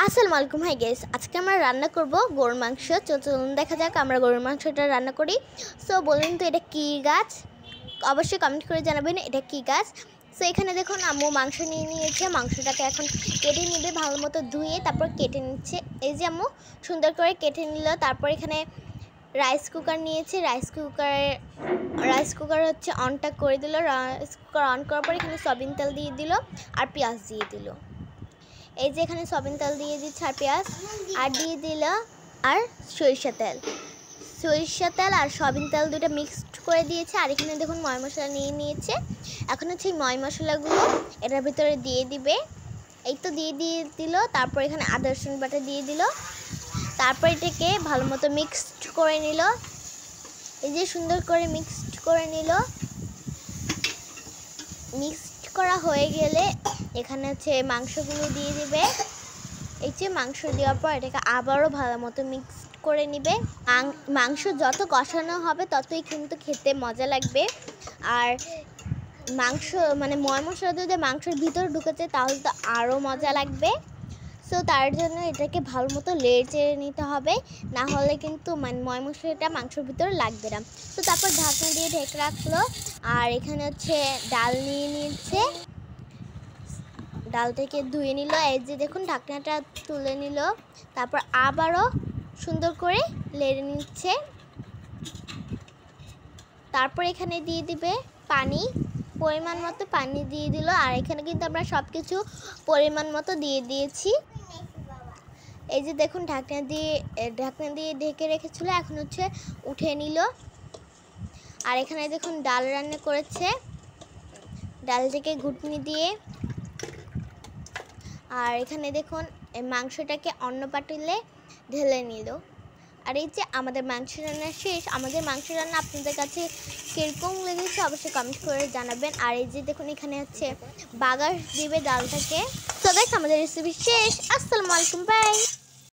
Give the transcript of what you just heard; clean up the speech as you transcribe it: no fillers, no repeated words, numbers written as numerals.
আসসালামু আলাইকুম। Hi guys, আজকে আমরা রান্না করব গরুর মাংস। চলুন দেখা যাক আমরা গরুর মাংসটা রান্না করি। সো বলুন তো এটা কী গাছ, অবশ্যই কমেন্ট করে জানাবেন এটা কী গাছ। সো এখানে দেখুন আম্মু মাংস নিয়ে নিয়েছে, মাংসটাকে এখন কেটে নেবে, ভালো মতো ধুয়ে তারপর কেটে নিচ্ছে। এই যে আম্মু সুন্দর করে কেটে নিল। তারপর এখানে রাইস কুকার নিয়েছে, রাইস কুকার হচ্ছে অনটা করে দিল। রাইস কুকার অন করার পর এখানে সয়াবিন তেল দিয়ে দিল আর পেঁয়াজ দিয়ে দিল। এই যে এখানে সয়াবিন তেল দিয়ে দিচ্ছে আর পেঁয়াজ আর দিয়ে দিল আর সরিষা তেল আর সয়াবিন তেল দুটো মিক্সড করে দিয়েছে। আর এখানে দেখুন ময় মশলা নিয়ে নিয়েছে। এখন হচ্ছে এই ময় মশলাগুলো এটার ভিতরে দিয়ে দিবে। এই তো দিয়ে দিল। তারপর এখানে আদা রসুন বাটা দিয়ে দিল। তারপর এটাকে ভালো মতো মিক্সড করে নিল। এই যে সুন্দর করে মিক্সড করে নিল। মিক্সড করা হয়ে গেলে এখানে হচ্ছে মাংসগুলো দিয়ে দিবে। এই যে মাংস দেওয়ার পর এটাকে আবারও ভালো মতো মিক্সড করে নিবে। মাংস যত কষানো হবে ততই কিন্তু খেতে মজা লাগবে। আর মাংস মানে ময় মশলা যদি মাংসের ভিতর ঢুকেছে তাহলে তো আরও মজা লাগবে। সো তার জন্য এটাকে ভালো মতো লেড়ে চেড়ে নিতে হবে, না হলে কিন্তু ময় মশলাটা মাংসের ভিতরে লাগবে না। তো তারপর ঢাকনা দিয়ে ঢেকে রাখলো। আর এখানে হচ্ছে ডাল নিয়ে নিচ্ছে, ডালটাকে ধুয়ে নিল। এই যে দেখুন ঢাকনাটা তুলে নিল। তারপর আবারও সুন্দর করে লেড়ে নিচ্ছে। তারপর এখানে দিয়ে দিবে পানি, পরিমাণ মতো পানি দিয়ে দিল। আর এখানে কিন্তু আমরা সব কিছু পরিমাণ মতো দিয়ে দিয়েছি। এই যে দেখুন ঢাকনা দিয়ে ঢেকে রেখেছিল, এখন হচ্ছে উঠে নিল। আর এখানে দেখুন ডাল রান্না করেছে, ডালটাকে ঘুটনি দিয়ে। আর এখানে দেখুন মাংসটাকে অন্য পাতিলে ঢেলে নিল। আর এই যে আমাদের মাংস রান্না শেষ। আমাদের মাংস রান্না আপনাদের কাছে কীরকম লেগেছে অবশ্যই কমেন্ট করে জানাবেন। আর এই যে দেখুন এখানে হচ্ছে বাগার দিবে ডালটাকে। তো গাইস আমাদের রেসিপি শেষ। আসসালামু আলাইকুম, বাই।